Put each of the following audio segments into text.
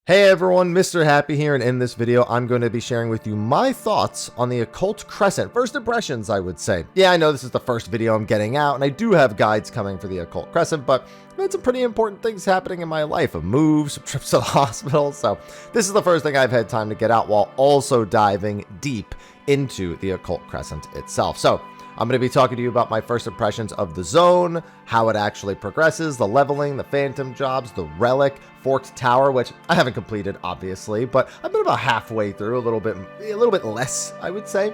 Hey everyone, Mr. Happy here, and in this video I'm going to be sharing with you my thoughts on the Occult Crescent. First impressions, I would say. Yeah, I know this is the first video I'm getting out, and I do have guides coming for the Occult Crescent, but I've had some pretty important things happening in my life. A move, some trips to the hospital, so this is the first thing I've had time to get out while also diving deep into the Occult Crescent itself. So I'm going to be talking to you about my first impressions of the zone, how it actually progresses, the leveling, the phantom jobs, the relic, forked tower, which I haven't completed, obviously, but I've been about halfway through, a little bit less, I would say.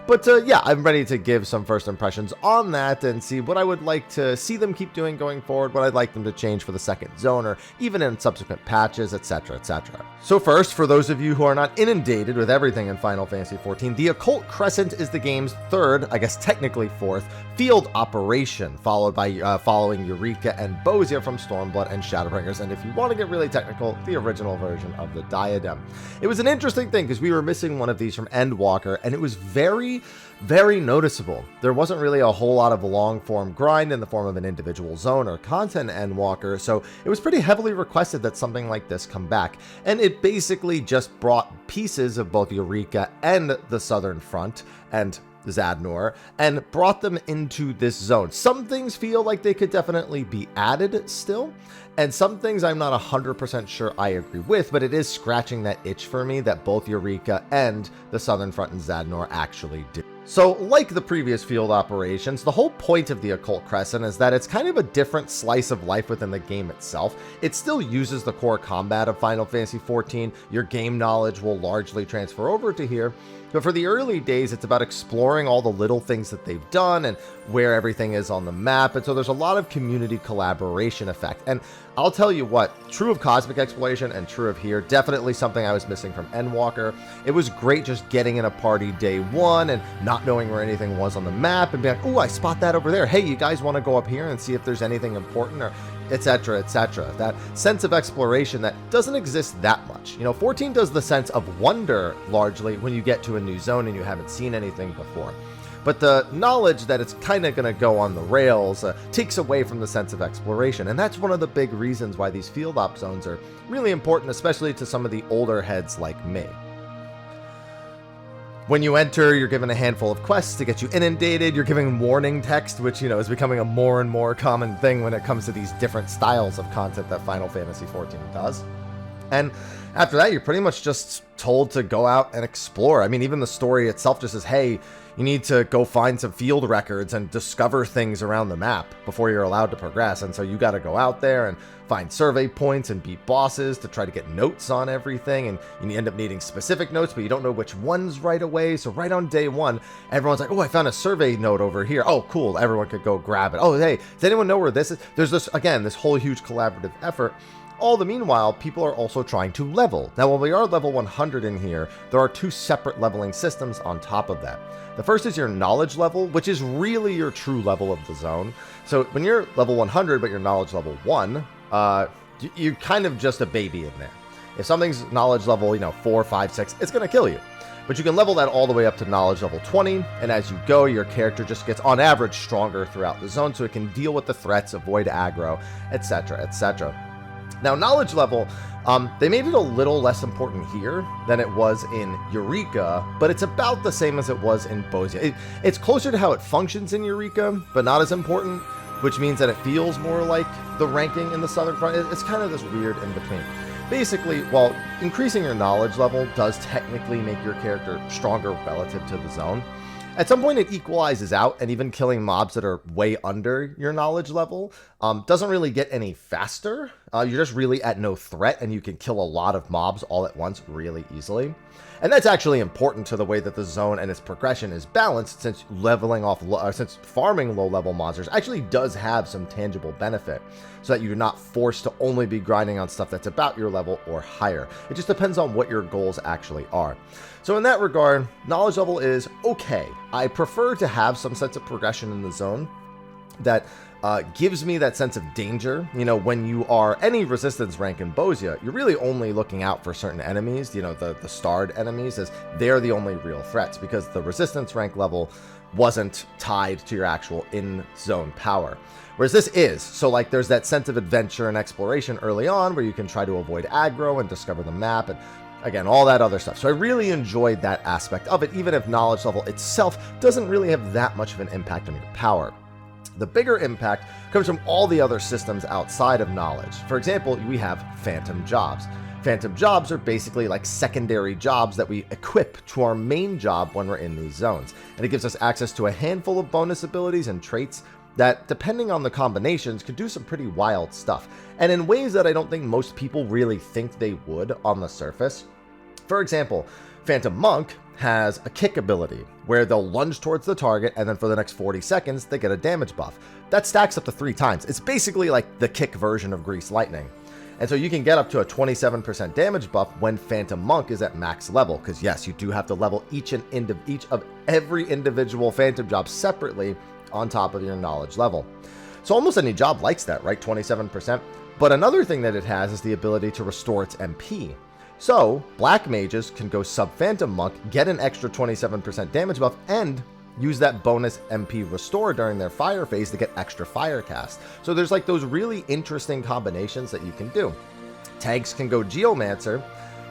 But yeah, I'm ready to give some first impressions on that and see what I would like to see them keep doing going forward, what I'd like them to change for the second zone, or even in subsequent patches, etc., etc. So first, for those of you who are not inundated with everything in Final Fantasy XIV, the Occult Crescent is the game's third, I guess technically fourth, field operation, followed by following Eureka and Bosia from Stormblood and Shadowbringers, and if you want to get really technical, the original version of the Diadem. It was an interesting thing because we were missing one of these from Endwalker, and it was very noticeable. There wasn't really a whole lot of long form grind in the form of an individual zone or content Endwalker, so it was pretty heavily requested that something like this come back, and it basically just brought pieces of both Eureka and the Southern Front and Zadnor and brought them into this zone. Some things feel like they could definitely be added still, and some things I'm not 100% sure I agree with, but it is scratching that itch for me that both Eureka and the Southern Front and Zadnor actually do. So, like the previous field operations, the whole point of the Occult Crescent is that it's kind of a different slice of life within the game itself. It still uses the core combat of Final Fantasy XIV. Your game knowledge will largely transfer over to here, but for the early days, it's about exploring all the little things that they've done and where everything is on the map, and so there's a lot of community collaboration effect. And I'll tell you what, true of Cosmic Exploration and true of here, definitely something I was missing from Endwalker. It was great just getting in a party day one and not knowing where anything was on the map and being like, oh, I spot that over there. Hey, you guys want to go up here and see if there's anything important, or etc., etc. That sense of exploration that doesn't exist that much. You know, 14 does the sense of wonder largely when you get to a new zone and you haven't seen anything before. But the knowledge that it's kind of going to go on the rails takes away from the sense of exploration, and that's one of the big reasons why these field op zones are really important, especially to some of the older heads like me. When you enter, you're given a handful of quests to get you inundated. You're given warning text, which, you know, is becoming a more and more common thing when it comes to these different styles of content that Final Fantasy XIV does. And after that, you're pretty much just told to go out and explore. I mean, even the story itself just says, hey, you need to go find some field records and discover things around the map before you're allowed to progress. And so you got to go out there and find survey points and beat bosses to try to get notes on everything. And you end up needing specific notes, but you don't know which ones right away. So right on day one, everyone's like, oh, I found a survey note over here. Oh, cool. Everyone could go grab it. Oh, hey, does anyone know where this is? There's this, again, this whole huge collaborative effort. All the meanwhile, people are also trying to level. Now, while we are level 100 in here, there are two separate leveling systems on top of that. The first is your knowledge level, which is really your true level of the zone. So when you're level 100, but your knowledge level 1, you're kind of just a baby in there. If something's knowledge level, 4, 5, 6, it's going to kill you. But you can level that all the way up to knowledge level 20, and as you go, your character just gets, on average, stronger throughout the zone, so it can deal with the threats, avoid aggro, etc., etc. Now, knowledge level, they made it a little less important here than it was in Eureka, but it's about the same as it was in Bosia. It's closer to how it functions in Eureka, but not as important, which means that it feels more like the ranking in the Southern Front. It's kind of this weird in-between. Basically, while increasing your knowledge level does technically make your character stronger relative to the zone, at some point it equalizes out, and even killing mobs that are way under your knowledge level doesn't really get any faster. You're just really at no threat, and you can kill a lot of mobs all at once really easily. And that's actually important to the way that the zone and its progression is balanced, since since farming low-level monsters actually does have some tangible benefit, so that you're not forced to only be grinding on stuff that's about your level or higher. It just depends on what your goals actually are. So in that regard, knowledge level is okay. I prefer to have some sense of progression in the zone that gives me that sense of danger. When you are any resistance rank in Bosia, you're really only looking out for certain enemies, the starred enemies, as they're the only real threats, because the resistance rank level wasn't tied to your actual in-zone power. Whereas this is. So like there's that sense of adventure and exploration early on where you can try to avoid aggro and discover the map and again, all that other stuff. So I really enjoyed that aspect of it, even if knowledge level itself doesn't really have that much of an impact on your power. The bigger impact comes from all the other systems outside of knowledge. For example, we have phantom jobs. Phantom jobs are basically like secondary jobs that we equip to our main job when we're in these zones. And it gives us access to a handful of bonus abilities and traits that, depending on the combinations, could do some pretty wild stuff. And in ways that I don't think most people really think they would on the surface. For example, Phantom Monk has a kick ability where they'll lunge towards the target and then for the next 40 seconds they get a damage buff. That stacks up to 3 times. It's basically like the kick version of Grease Lightning. And so you can get up to a 27% damage buff when Phantom Monk is at max level, because yes, you do have to level each of every individual Phantom job separately on top of your knowledge level. So almost any job likes that, right? 27%. But another thing that it has is the ability to restore its MP. So black mages can go sub Phantom Monk, get an extra 27% damage buff, and use that bonus MP restore during their fire phase to get extra fire cast. So there's like those really interesting combinations that you can do. Tags can go Geomancer,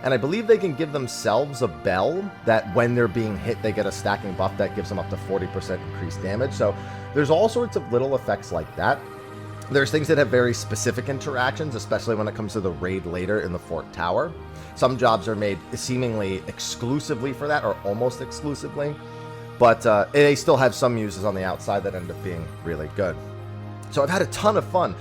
and I believe they can give themselves a bell that when they're being hit, they get a stacking buff that gives them up to 40% increased damage. So there's all sorts of little effects like that. There's things that have very specific interactions, especially when it comes to the raid later in the Fort Tower. Some jobs are made seemingly exclusively for that, or almost exclusively. But they still have some uses on the outside that end up being really good. So I've had a ton of fun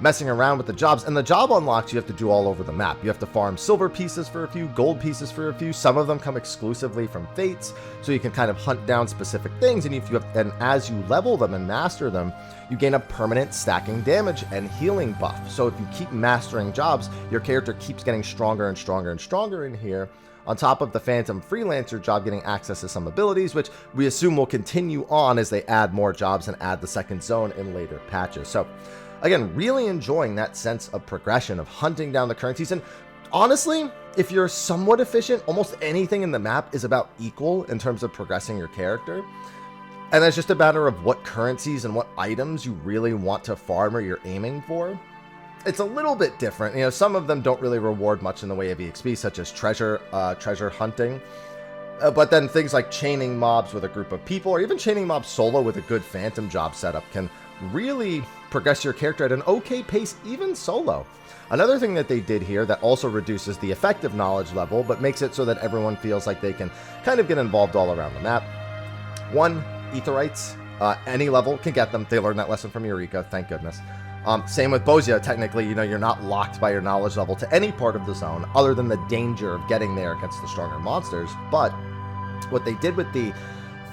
messing around with the jobs, and the job unlocks you have to do all over the map. You have to farm silver pieces for a few, gold pieces for a few. Some of them come exclusively from fates, so you can kind of hunt down specific things, and as you level them and master them, you gain a permanent stacking damage and healing buff. So if you keep mastering jobs, your character keeps getting stronger and stronger and stronger in here, on top of the Phantom Freelancer job getting access to some abilities, which we assume will continue on as they add more jobs and add the second zone in later patches. So again, really enjoying that sense of progression, of hunting down the currencies. And honestly, if you're somewhat efficient, almost anything in the map is about equal in terms of progressing your character. And it's just a matter of what currencies and what items you really want to farm or you're aiming for. It's a little bit different. You know, some of them don't really reward much in the way of EXP, such as treasure hunting. But then things like chaining mobs with a group of people, or even chaining mobs solo with a good Phantom job setup can really progress your character at an okay pace, even solo. Another thing that they did here that also reduces the effective knowledge level, but makes it so that everyone feels like they can kind of get involved all around the map. 1, Aetherites. Any level can get them. They learned that lesson from Eureka, thank goodness. Same with Bozia. Technically, you know, you're not locked by your knowledge level to any part of the zone other than the danger of getting there against the stronger monsters. But what they did with the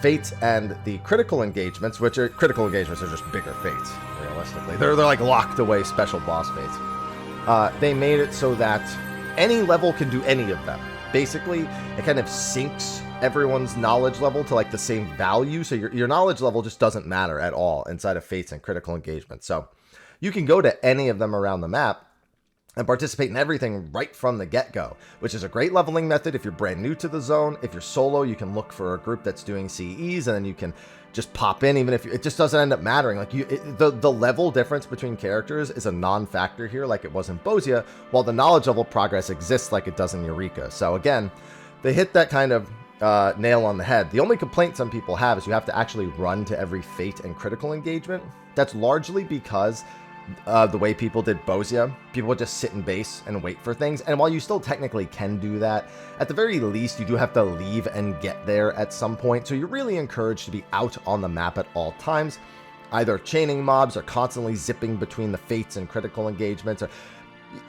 fates and the critical engagements, which are critical engagements are just bigger fates, realistically. They're like locked away special boss fates. They made it so that any level can do any of them. Basically, it kind of syncs everyone's knowledge level to like the same value. So your knowledge level just doesn't matter at all inside of fates and critical engagements. So you can go to any of them around the map and participate in everything right from the get-go, which is a great leveling method if you're brand new to the zone. If you're solo, you can look for a group that's doing CEs, and then you can just pop in, even if it just doesn't end up mattering. Like the level difference between characters is a non-factor here, like it was in Bozia, while the knowledge level progress exists like it does in Eureka. So again, they hit that kind of nail on the head. The only complaint some people have is you have to actually run to every fate and critical engagement. That's largely because the way people did Bozia. People would just sit in base and wait for things, and while you still technically can do that, at the very least you do have to leave and get there at some point. So you're really encouraged to be out on the map at all times, either chaining mobs or constantly zipping between the fates and critical engagements, or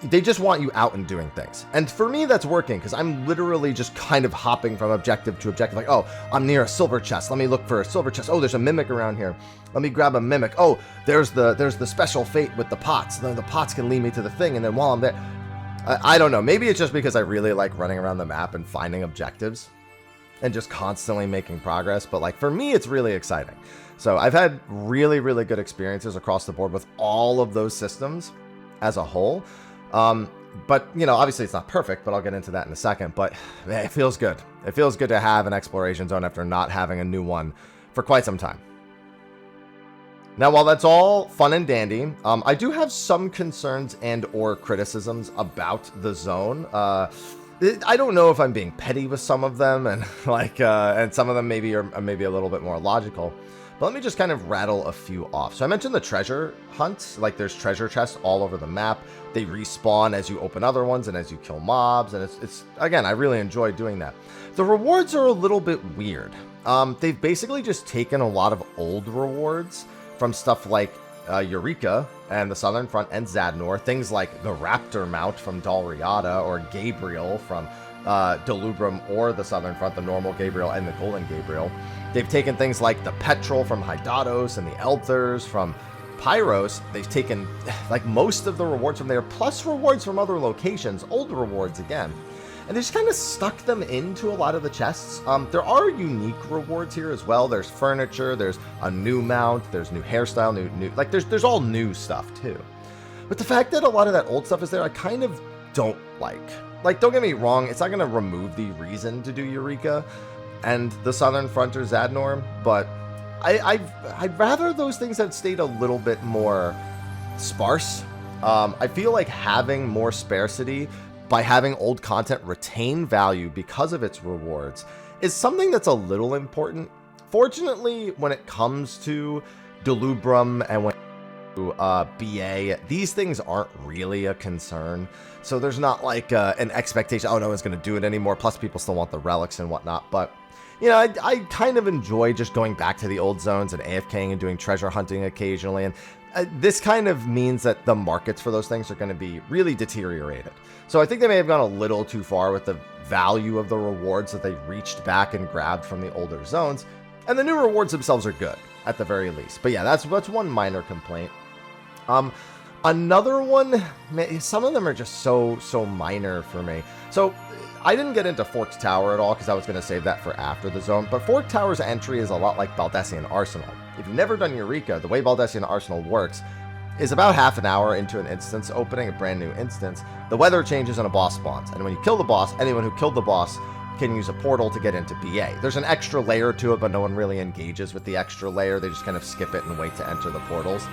they just want you out and doing things. And for me, that's working, because I'm literally just kind of hopping from objective to objective. Like, oh, I'm near a silver chest. Let me look for a silver chest. Oh, there's a mimic around here. Let me grab a mimic. Oh, there's the special fate with the pots. The pots can lead me to the thing. And then while I'm there, I don't know. Maybe it's just because I really like running around the map and finding objectives and just constantly making progress. But like for me, it's really exciting. So I've had really, really good experiences across the board with all of those systems as a whole. But, you know, obviously it's not perfect, but I'll get into that in a second. But man, it feels good. It feels good to have an exploration zone after not having a new one for quite some time. Now, while that's all fun and dandy, I do have some concerns and or criticisms about the zone. I don't know if I'm being petty with some of them, and and some of them maybe are maybe a little bit more logical. But let me just kind of rattle a few off. So I mentioned the treasure hunts, like there's treasure chests all over the map. They respawn as you open other ones and as you kill mobs, and it's again, I really enjoy doing that. The rewards are a little bit weird. They've basically just taken a lot of old rewards from stuff like Eureka and the Southern Front and Zadnor, things like the Raptor mount from Dalriada or Gabriel from Delubrum or the Southern Front, the normal Gabriel and the Golden Gabriel. They've taken things like the Petrol from Hydatos and the Elthers from Pyros. They've taken like most of the rewards from there, plus rewards from other locations, old rewards again. And they just kind of stuck them into a lot of the chests. There are unique rewards here as well. There's furniture, there's a new mount, there's new hairstyle, new like there's all new stuff too. But the fact that a lot of that old stuff is there, I kind of don't like. Like, don't get me wrong, it's not going to remove the reason to do Eureka and the Southern Front or Zadnor, but I'd rather those things had stayed a little bit more sparse. I feel like having more sparsity by having old content retain value because of its rewards is something that's a little important. Fortunately, when it comes to Delubrum and when to BA, these things aren't really a concern. So there's not like an expectation, oh, no one's going to do it anymore. Plus, people still want the relics and whatnot. But, you know, I kind of enjoy just going back to the old zones and AFKing and doing treasure hunting occasionally. And this kind of means that the markets for those things are going to be really deteriorated. So I think they may have gone a little too far with the value of the rewards that they reached back and grabbed from the older zones. And the new rewards themselves are good, at the very least. But yeah, that's one minor complaint. Another one, some of them are just so minor for me. So I didn't get into Forked Tower at all because I was going to save that for after the zone. But Forked Tower's entry is a lot like Baldessian Arsenal. If you've never done Eureka, the way Baldessian Arsenal works is about half an hour into an instance opening, a brand new instance, the weather changes and a boss spawns. And when you kill the boss, anyone who killed the boss can use a portal to get into BA. There's an extra layer to it, but no one really engages with the extra layer. They just kind of skip it and wait to enter the portals.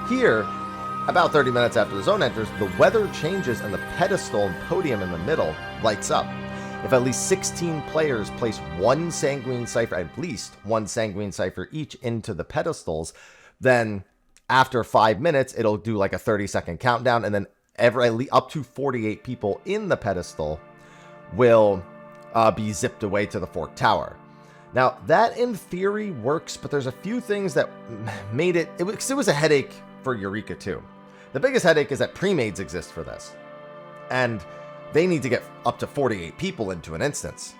Here, about 30 minutes after the zone enters, the weather changes and the pedestal and podium in the middle lights up. If at least 16 players place one Sanguine Cipher, at least one Sanguine Cipher each into the pedestals, then after 5 minutes, it'll do like a 30-second countdown, and then up to 48 people in the pedestal will be zipped away to the Forked Tower. Now, that in theory works, but there's a few things that made it was a headache for Eureka too. The biggest headache is that pre-mades exist for this, and they need to get up to 48 people into an instance.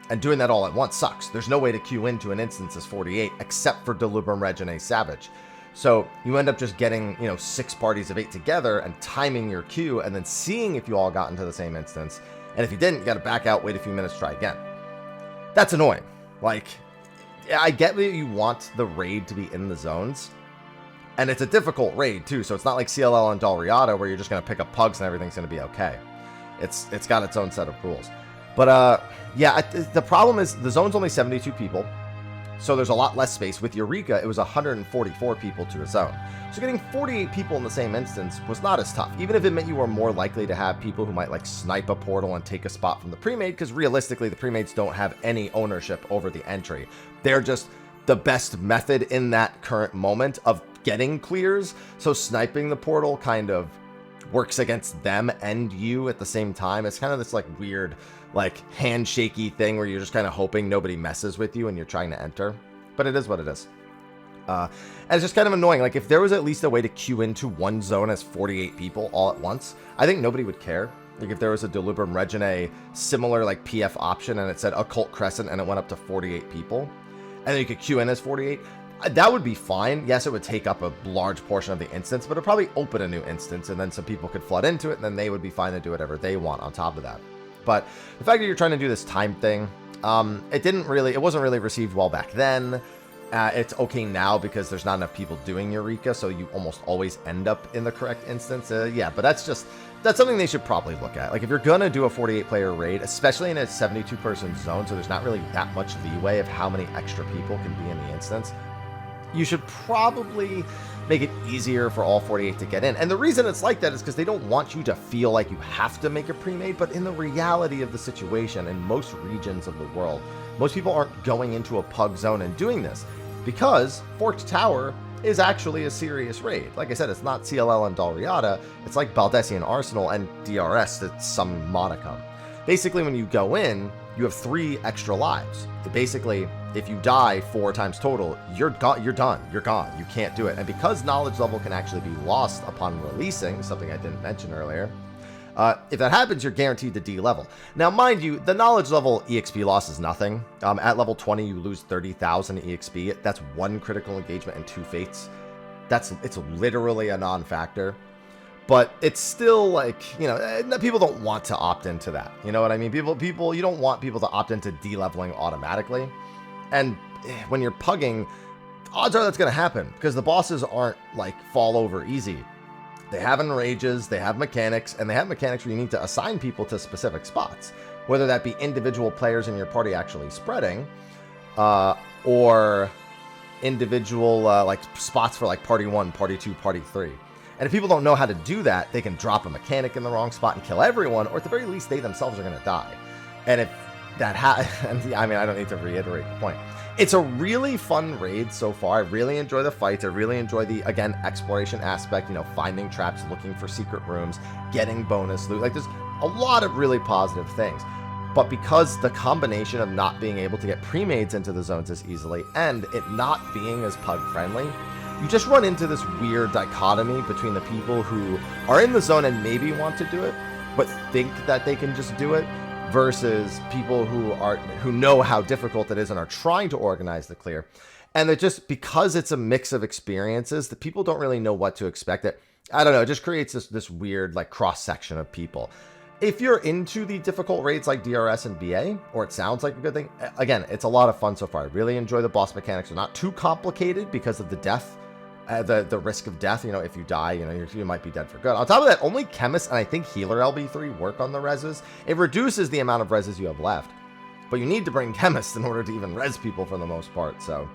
And doing that all at once sucks. There's no way to queue into an instance as 48 except for Delubrum Regine Savage. So you end up just getting, 6 parties of 8 together and timing your queue and then seeing if you all got into the same instance. And if you didn't, you got to back out, wait a few minutes, try again. That's annoying. Like, I get that you want the raid to be in the zones. And it's a difficult raid too, so it's not like CLL and Dalriada where you're just going to pick up pugs and everything's going to be okay. It's got its own set of rules. But yeah, the problem is the zone's only 72 people, so there's a lot less space. With Eureka, it was 144 people to a zone. So getting 48 people in the same instance was not as tough, even if it meant you were more likely to have people who might like snipe a portal and take a spot from the pre-made, because realistically, the pre-mades don't have any ownership over the entry. They're just the best method in that current moment of getting clears, so sniping the portal kind of works against them and you at the same time. It's kind of this like weird like handshaky thing where you're just kind of hoping nobody messes with you and you're trying to enter, but it is what it is. And it's just kind of annoying. Like if there was at least a way to queue into one zone as 48 people all at once, I think nobody would care. Like if there was a Delubrum Regine similar like PF option and it said Occult Crescent and it went up to 48 people and then you could queue in as 48, that would be fine. Yes, it would take up a large portion of the instance, but it'd probably open a new instance and then some people could flood into it and then they would be fine to do whatever they want on top of that. But the fact that you're trying to do this time thing, it wasn't really received well back then. It's okay now because there's not enough people doing Eureka, so you almost always end up in the correct instance. Yeah, but that's something they should probably look at. Like, if you're gonna do a 48-player raid, especially in a 72-person zone, so there's not really that much leeway of how many extra people can be in the instance, you should probably make it easier for all 48 to get in. And the reason it's like that is because they don't want you to feel like you have to make a pre-made, but in the reality of the situation, in most regions of the world, most people aren't going into a pug zone and doing this, because Forked Tower is actually a serious raid. Like I said, it's not CLL and Dalriada, it's like Baldesion Arsenal and DRS to some modicum. Basically, when you go in, you have 3 extra lives. Basically, if you die 4 times total, you're done, you're gone, you can't do it. And because knowledge level can actually be lost upon releasing, something I didn't mention earlier, if that happens, you're guaranteed to D-level. Now, mind you, the knowledge level EXP loss is nothing. At level 20, you lose 30,000 EXP. That's 1 critical engagement and 2 fates. It's literally a non-factor. But it's still like, you know, people don't want to opt into that. You know what I mean? People, you don't want people to opt into D-leveling automatically. And when you're pugging, odds are that's going to happen because the bosses aren't like fall over easy. They have enrages, they have mechanics, and they have mechanics where you need to assign people to specific spots, whether that be individual players in your party actually spreading, or individual like spots for like party 1, party 2, party 3. And if people don't know how to do that, they can drop a mechanic in the wrong spot and kill everyone, or at the very least, they themselves are going to die. And if that I mean, I don't need to reiterate the point. It's a really fun raid so far. I really enjoy the fights. I really enjoy the, again, exploration aspect, you know, finding traps, looking for secret rooms, getting bonus loot. Like, there's a lot of really positive things. But because the combination of not being able to get pre-mades into the zones as easily and it not being as pug-friendly, you just run into this weird dichotomy between the people who are in the zone and maybe want to do it, but think that they can just do it, versus people who know how difficult it is and are trying to organize the clear. And it just, because it's a mix of experiences, the people don't really know what to expect. I don't know, it just creates this weird like cross-section of people. If you're into the difficult raids like DRS and BA, or it sounds like a good thing, again, it's a lot of fun so far. I really enjoy the boss mechanics. They're not too complicated because of the death, the risk of death. You know, if you die, you know, you might be dead for good. On top of that, only Chemist and I think Healer LB3 work on the reses. It reduces the amount of reses you have left, but you need to bring Chemist in order to even res people for the most part. So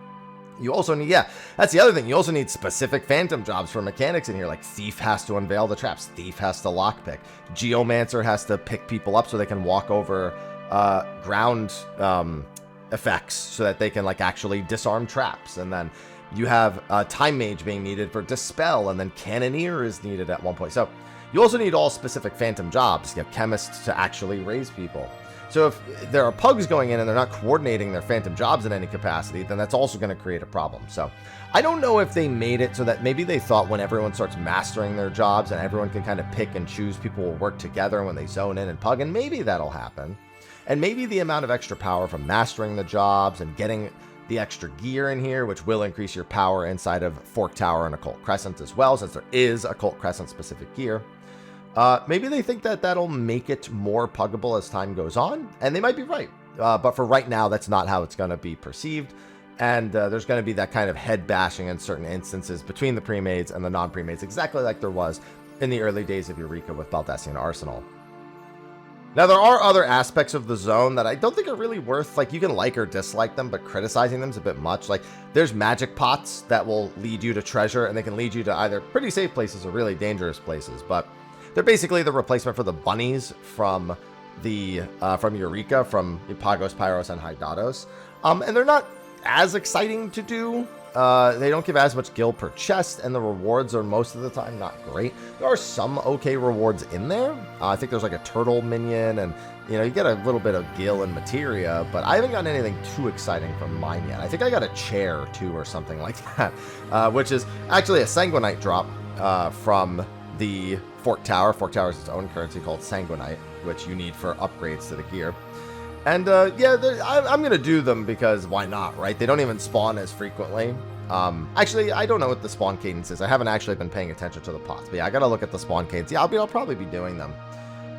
you also need, yeah, that's the other thing. You also need specific phantom jobs for mechanics in here. Like Thief has to unveil the traps. Thief has to lockpick. Geomancer has to pick people up so they can walk over ground effects so that they can like actually disarm traps. And then you have Time Mage being needed for Dispel, and then Cannoneer is needed at one point. So you also need all specific phantom jobs. You have Chemists to actually raise people. So if there are pugs going in and they're not coordinating their phantom jobs in any capacity, then that's also going to create a problem. So I don't know if they made it so that maybe they thought when everyone starts mastering their jobs and everyone can kind of pick and choose, people will work together when they zone in and pug, and maybe that'll happen. And maybe the amount of extra power from mastering the jobs and getting the extra gear in here, which will increase your power inside of Forked Tower and Occult Crescent as well, since there is Occult Crescent specific gear. Maybe they think that that'll make it more puggable as time goes on, and they might be right. But for right now, that's not how it's going to be perceived. And there's going to be that kind of head bashing in certain instances between the pre-mades and the non-pre-mades, exactly like there was in the early days of Eureka with Baldesion Arsenal. Now, there are other aspects of the zone that I don't think are really worth, like, you can like or dislike them, but criticizing them is a bit much. Like, there's magic pots that will lead you to treasure, and they can lead you to either pretty safe places or really dangerous places, but they're basically the replacement for the bunnies from Eureka, from Pagos, Pyros, and Hydados. And they're not as exciting to do. They don't give as much gil per chest, and the rewards are most of the time not great. There are some okay rewards in there. I think there's like a turtle minion, and you know, you get a little bit of gil and materia, but I haven't gotten anything too exciting from mine yet. I think I got a chair too or something like that, which is actually a sanguinite drop from the Forked Tower. Forked Tower is its own currency called sanguinite, which you need for upgrades to the gear. And yeah, I'm going to do them because why not, right? They don't even spawn as frequently. Actually, I don't know what the spawn cadence is. I haven't actually been paying attention to the pots. But yeah, I got to look at the spawn cadence. Yeah, I'll probably be doing them.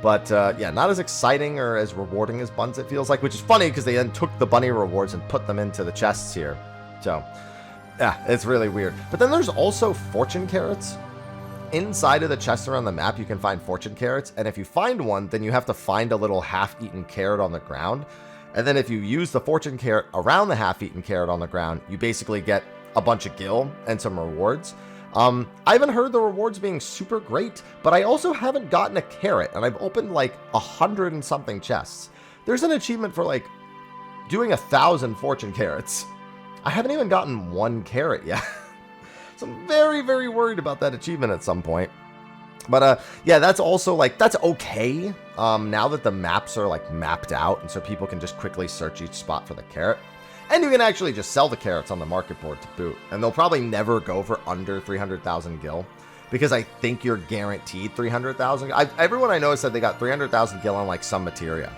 But yeah, not as exciting or as rewarding as buns, it feels like, which is funny because they then took the bunny rewards and put them into the chests here. So, yeah, it's really weird. But then there's also fortune carrots. Inside of the chest around the map, you can find fortune carrots. And if you find one, then you have to find a little half-eaten carrot on the ground. And then if you use the fortune carrot around the half-eaten carrot on the ground, you basically get a bunch of gil and some rewards. I haven't heard the rewards being super great, but I also haven't gotten a carrot, and I've opened like 100 and something chests. There's an achievement for like doing 1,000 fortune carrots. I haven't even gotten one carrot yet. So I'm very, very worried about that achievement at some point. But yeah, that's also like, that's okay. Now that the maps are like mapped out, and so people can just quickly search each spot for the carrot. And you can actually just sell the carrots on the market board to boot. And they'll probably never go for under 300,000 gil, because I think you're guaranteed 300,000. Everyone I know said they got 300,000 gil on like some materia.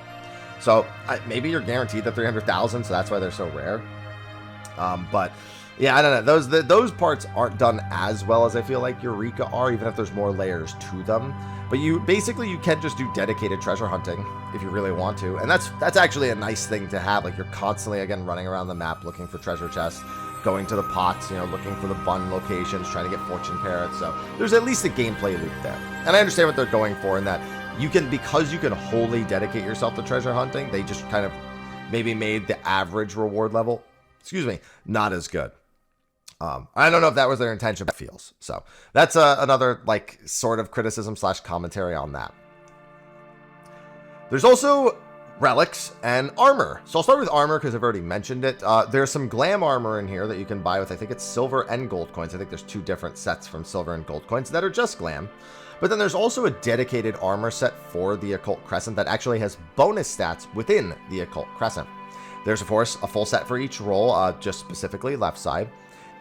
So maybe you're guaranteed the 300,000, so that's why they're so rare. But yeah, I don't know. Those parts aren't done as well as I feel like Eureka are, even if there's more layers to them. But you can just do dedicated treasure hunting if you really want to, and that's actually a nice thing to have. Like, you're constantly again running around the map looking for treasure chests, going to the pots, you know, looking for the bun locations, trying to get fortune carrots. So there's at least a gameplay loop there, and I understand what they're going for in that because you can wholly dedicate yourself to treasure hunting. They just kind of maybe made the average reward level, not as good. I don't know if that was their intention, but it feels. So that's another like sort of criticism / commentary on that. There's also relics and armor. So I'll start with armor because I've already mentioned it. There's some glam armor in here that you can buy with, I think it's silver and gold coins. I think there's 2 different sets from silver and gold coins that are just glam. But then there's also a dedicated armor set for the Occult Crescent that actually has bonus stats within the Occult Crescent. There's, of course, a full set for each roll, just specifically left side.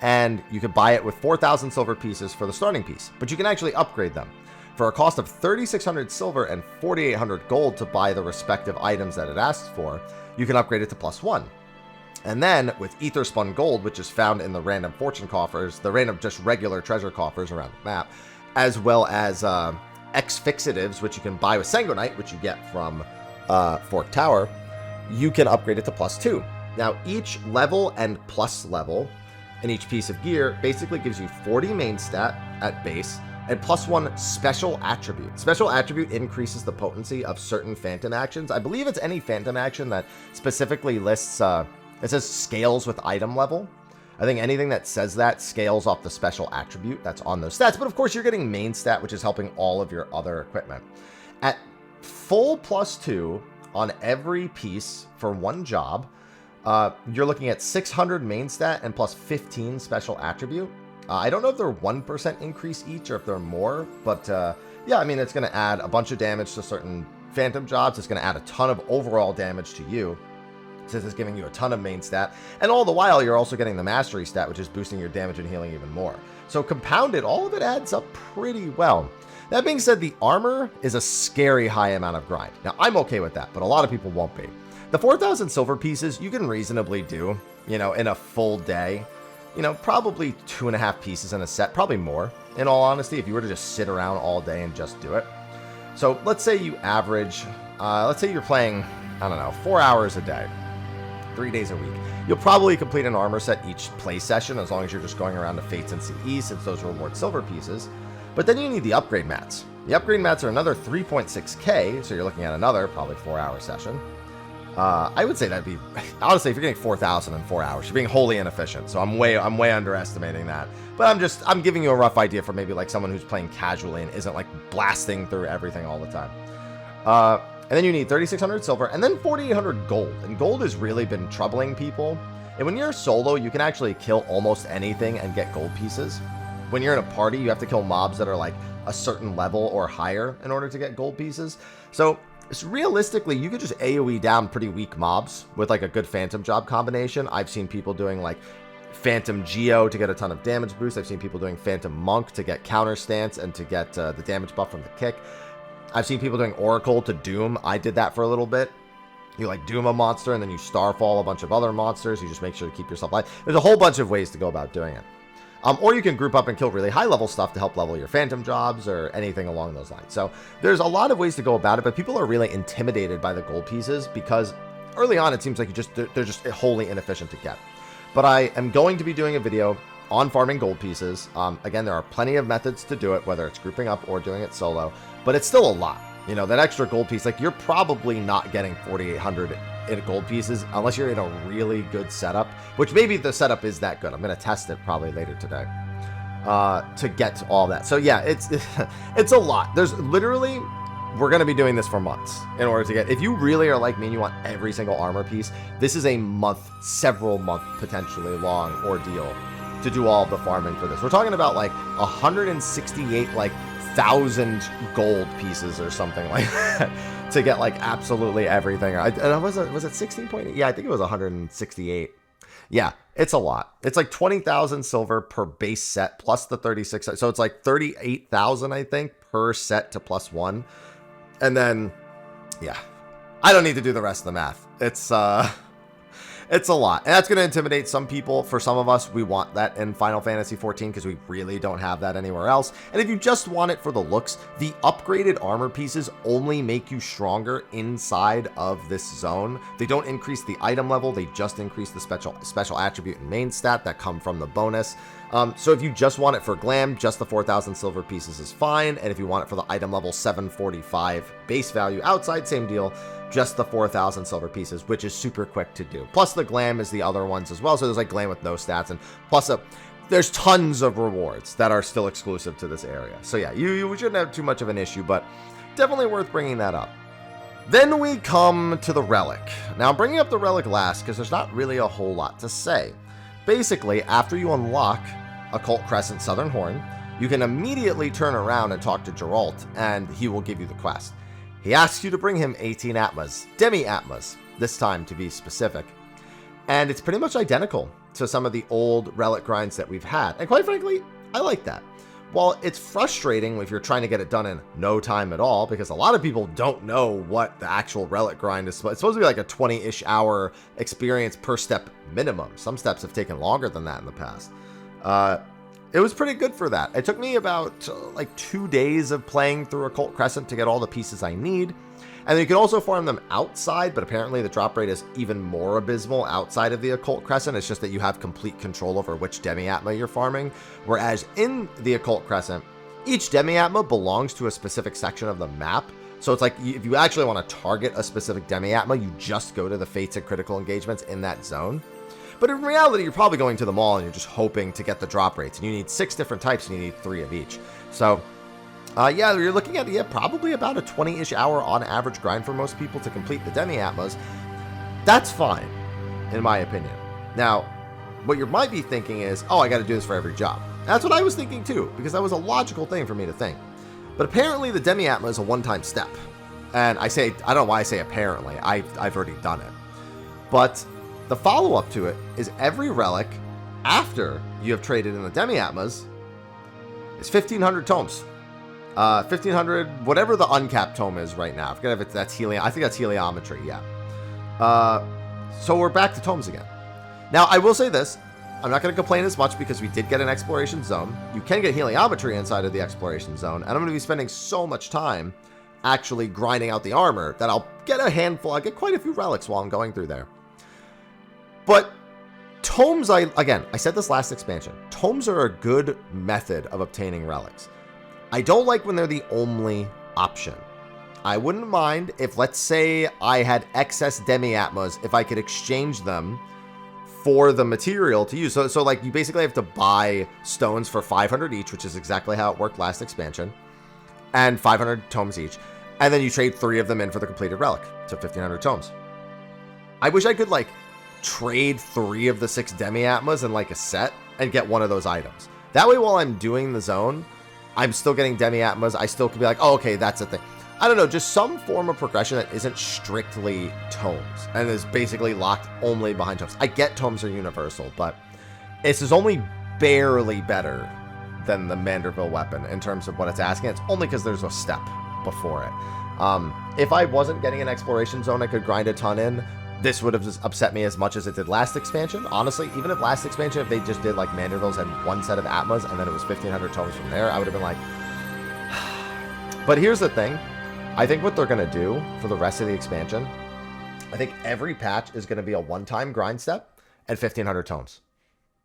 And you could buy it with 4,000 silver pieces for the starting piece, but you can actually upgrade them for a cost of 3,600 silver and 4,800 gold to buy the respective items that it asks for. You can upgrade it to +1. And then with ether spun gold, which is found in the random fortune coffers, the random just regular treasure coffers around the map, as well as FFXIVs, which you can buy with sanguinite, which you get from Fork Tower, you can upgrade it to +2. Now each level and plus level and each piece of gear basically gives you 40 main stat at base and +1 special attribute. Special attribute increases the potency of certain phantom actions. I believe it's any phantom action that specifically lists, it says scales with item level. I think anything that says that scales off the special attribute that's on those stats. But of course you're getting main stat, which is helping all of your other equipment. At full +2 on every piece for one job, you're looking at 600 main stat and +15 special attribute. I don't know if they're 1% increase each or if they're more, but yeah, I mean, it's going to add a bunch of damage to certain phantom jobs. It's going to add a ton of overall damage to you, since it's giving you a ton of main stat. And all the while, you're also getting the mastery stat, which is boosting your damage and healing even more. So compounded, all of it adds up pretty well. That being said, the armor is a scary high amount of grind. Now, I'm okay with that, but a lot of people won't be. The 4,000 silver pieces you can reasonably do, you know, in a full day. You know, probably 2.5 pieces in a set, probably more, in all honesty, if you were to just sit around all day and just do it. So let's say you average, let's say you're playing, I don't know, 4 hours a day, 3 days a week. You'll probably complete an armor set each play session, as long as you're just going around to Fates and CE, since those reward silver pieces. But then you need the upgrade mats. The upgrade mats are another 3.6k, so you're looking at another probably 4-hour session. I would say that'd be, honestly, if you're getting 4,000 in 4 hours, you're being wholly inefficient. So I'm way underestimating that. But I'm giving you a rough idea for maybe like someone who's playing casually and isn't like blasting through everything all the time. And then you need 3,600 silver and then 4,800 gold. And gold has really been troubling people. And when you're solo, you can actually kill almost anything and get gold pieces. When you're in a party, you have to kill mobs that are like a certain level or higher in order to get gold pieces. So realistically, you could just AoE down pretty weak mobs with like a good phantom job combination. I've seen people doing like Phantom Geo to get a ton of damage boost. I've seen people doing Phantom Monk to get counter stance and to get the damage buff from the kick. I've seen people doing Oracle to Doom. I did that for a little bit. You like Doom a monster and then you Starfall a bunch of other monsters. You just make sure to keep yourself alive. There's a whole bunch of ways to go about doing it. Or you can group up and kill really high level stuff to help level your phantom jobs or anything along those lines. So there's a lot of ways to go about it, but people are really intimidated by the gold pieces because early on it seems like they're just wholly inefficient to get. But I am going to be doing a video on farming gold pieces. Again, there are plenty of methods to do it, whether it's grouping up or doing it solo, but it's still a lot. You know, that extra gold piece, like, you're probably not getting 4,800 in gold pieces unless you're in a really good setup, which maybe the setup is that good. I'm going to test it probably later today to get all that. So yeah, it's a lot. There's literally, we're going to be doing this for months in order to get, if you really are like me and you want every single armor piece, this is a month, several month potentially long ordeal to do all of the farming for this. We're talking about like 168 like 1,000 gold pieces or something like that to get like absolutely everything. Was it 16.8? Yeah, I think it was 168. Yeah, it's a lot. It's like 20,000 silver per base set plus the 36. So it's like 38,000, I think, per set to +1. And then, yeah, I don't need to do the rest of the math. It's a lot. And that's going to intimidate some people. For some of us, we want that in Final Fantasy XIV because we really don't have that anywhere else. And if you just want it for the looks, the upgraded armor pieces only make you stronger inside of this zone. They don't increase the item level. They just increase the special attribute and main stat that come from the bonus. So if you just want it for glam, just the 4,000 silver pieces is fine. And if you want it for the item level 745 base value outside, same deal, just the 4,000 silver pieces, which is super quick to do. Plus the glam is the other ones as well. So there's like glam with no stats, and plus there's tons of rewards that are still exclusive to this area. So yeah, you shouldn't have too much of an issue, but definitely worth bringing that up. Then we come to the relic. Now I'm bringing up the relic last because there's not really a whole lot to say. Basically, after you unlock Occult Crescent Southern Horn, you can immediately turn around and talk to Geralt, and he will give you the quest. He asks you to bring him 18 Atmas, Demi-Atmas, this time to be specific. And it's pretty much identical to some of the old relic grinds that we've had. And quite frankly, I like that. While it's frustrating if you're trying to get it done in no time at all, because a lot of people don't know what the actual relic grind is. It's supposed to be like a 20-ish hour experience per step minimum. Some steps have taken longer than that in the past. It was pretty good for that. It took me about like 2 days of playing through Occult Crescent to get all the pieces I need. And then you can also farm them outside, but apparently the drop rate is even more abysmal outside of the Occult Crescent. It's just that you have complete control over which Demi-Atma you're farming. Whereas in the Occult Crescent, each Demi-Atma belongs to a specific section of the map. So it's like if you actually want to target a specific Demi-Atma, you just go to the fates and critical engagements in that zone. But in reality, you're probably going to them all and you're just hoping to get the drop rates. And you need 6 different types and you need 3 of each. So, yeah, you're looking at probably about a 20-ish hour on average grind for most people to complete the Demi-Atmas. That's fine, in my opinion. Now, what you might be thinking is, oh, I got to do this for every job. That's what I was thinking too, because that was a logical thing for me to think. But apparently the Demi-Atma is a one-time step. And I don't know why I say apparently. I've already done it. But the follow-up to it is every relic after you have traded in the Demi-Atmas is 1,500 tomes. 1,500, whatever the uncapped tome is right now. I forget if that's helium. I think that's heliometry, yeah. So we're back to tomes again. Now, I will say this. I'm not going to complain as much because we did get an exploration zone. You can get heliometry inside of the exploration zone, and I'm going to be spending so much time actually grinding out the armor that I'll get a handful. I'll get quite a few relics while I'm going through there. But tomes, I said this last expansion, tomes are a good method of obtaining relics. I don't like when they're the only option. I wouldn't mind if, let's say, I had excess Demi-Atmas, if I could exchange them for the material to use. So like, you basically have to buy stones for 500 each, which is exactly how it worked last expansion, and 500 tomes each. And then you trade 3 of them in for the completed relic, so 1,500 tomes. I wish I could, like, trade 3 of the 6 Demi-Atmas in like a set and get one of those items. That way, while I'm doing the zone, I'm still getting Demi-Atmas. I still could be like, oh, okay, that's a thing. I don't know, just some form of progression that isn't strictly tomes and is basically locked only behind tomes. I get tomes are universal, but this is only barely better than the Manderville weapon in terms of what it's asking. It's only because there's a step before it. If I wasn't getting an exploration zone I could grind a ton in, this would have just upset me as much as it did last expansion. Honestly, even if last expansion, if they just did like Manderville's and 1 set of Atmas and then it was 1,500 tomes from there, I would have been like... But here's the thing. I think what they're going to do for the rest of the expansion, I think every patch is going to be a one-time grind step. and 1,500 tomes.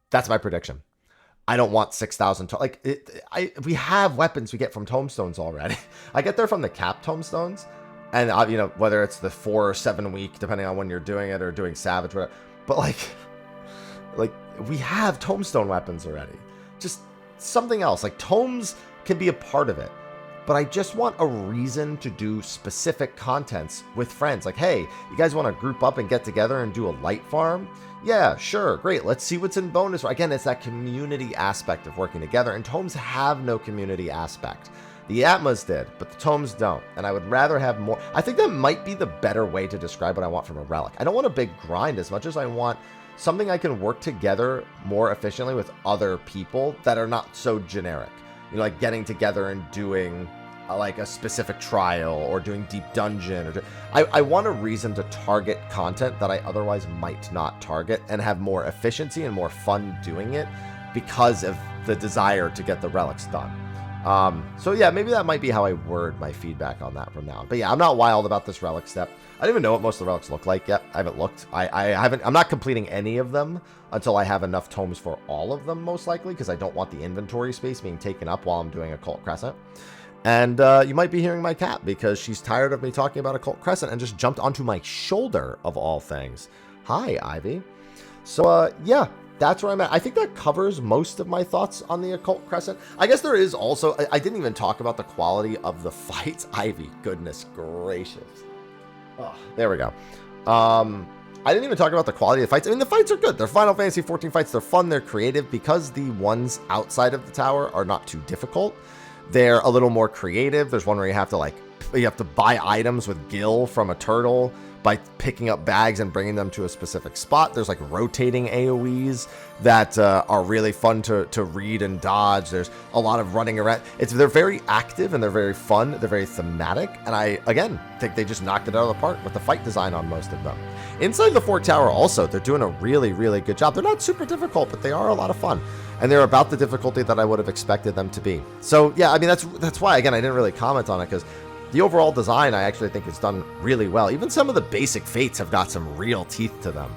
That's my prediction. I don't want 6,000 tomes. Like, we have weapons we get from tomestones already. I get there from the cap tomestones, and you know, whether it's the 4 or 7 week, depending on when you're doing it or doing Savage, whatever. But like we have tombstone weapons already. Just something else. Like, tomes can be a part of it. But I just want a reason to do specific contents with friends. Like, hey, you guys want to group up and get together and do a light farm? Yeah, sure, great. Let's see what's in bonus. Again, it's that community aspect of working together, and tomes have no community aspect. The Atmas did, but the tomes don't, and I would rather have more. I think that might be the better way to describe what I want from a relic. I don't want a big grind as much as I want something I can work together more efficiently with other people that are not so generic. You know, like getting together and doing like a specific trial or doing deep dungeon. Or I want a reason to target content that I otherwise might not target and have more efficiency and more fun doing it because of the desire to get the relics done. So yeah, maybe that might be how I word my feedback on that from now on. But yeah, I'm not wild about this relic step. I don't even know what most of the relics look like yet. I haven't looked. I'm not completing any of them until I have enough tomes for all of them, most likely, because I don't want the inventory space being taken up while I'm doing Occult Crescent. And you might be hearing my cat because she's tired of me talking about Occult Crescent and just jumped onto my shoulder of all things. Hi, Ivy. So yeah, that's where I'm at. I think that covers most of my thoughts on the Occult Crescent. I guess there is also, I didn't even talk about the quality of the fights. Ivy, goodness gracious. Oh, there we go. I didn't even talk about the quality of the fights. I mean, the fights are good. They're Final Fantasy XIV fights. They're fun. They're creative because the ones outside of the tower are not too difficult. They're a little more creative. There's one where you have to buy items with Gil from a turtle by picking up bags and bringing them to a specific spot. There's like rotating AoEs that are really fun to read and dodge. There's a lot of running around. They're very active and they're very fun. They're very thematic. And I, again, think they just knocked it out of the park with the fight design on most of them. Inside the Fort Tower also, they're doing a really, really good job. They're not super difficult, but they are a lot of fun. And they're about the difficulty that I would have expected them to be. So yeah, I mean, that's why, again, I didn't really comment on it, because the overall design, I actually think, is done really well. Even some of the basic fates have got some real teeth to them.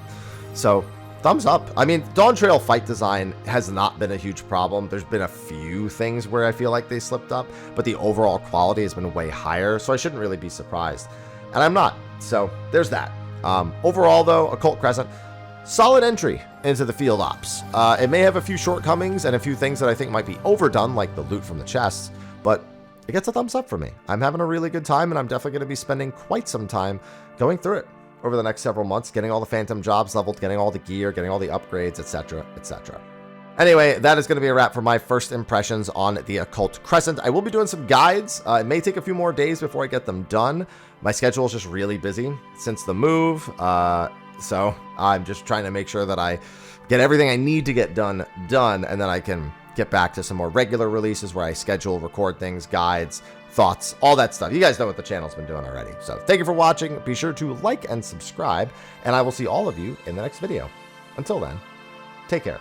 So thumbs up. I mean, Dawn Trail fight design has not been a huge problem. There's been a few things where I feel like they slipped up, but the overall quality has been way higher, so I shouldn't really be surprised. And I'm not. So there's that. Overall, though, Occult Crescent, solid entry into the field ops. It may have a few shortcomings and a few things that I think might be overdone, like the loot from the chests, but it gets a thumbs up for me. I'm having a really good time, and I'm definitely going to be spending quite some time going through it over the next several months, getting all the Phantom jobs leveled, getting all the gear, getting all the upgrades, etc., etc. Anyway, that is going to be a wrap for my first impressions on the Occult Crescent. I will be doing some guides. It may take a few more days before I get them done. My schedule is just really busy since the move, so I'm just trying to make sure that I get everything I need to get done, and then I can get back to some more regular releases where I schedule, record things, guides, thoughts, all that stuff. You guys know what the channel's been doing already. So thank you for watching. Be sure to like and subscribe, and I will see all of you in the next video. Until then, take care.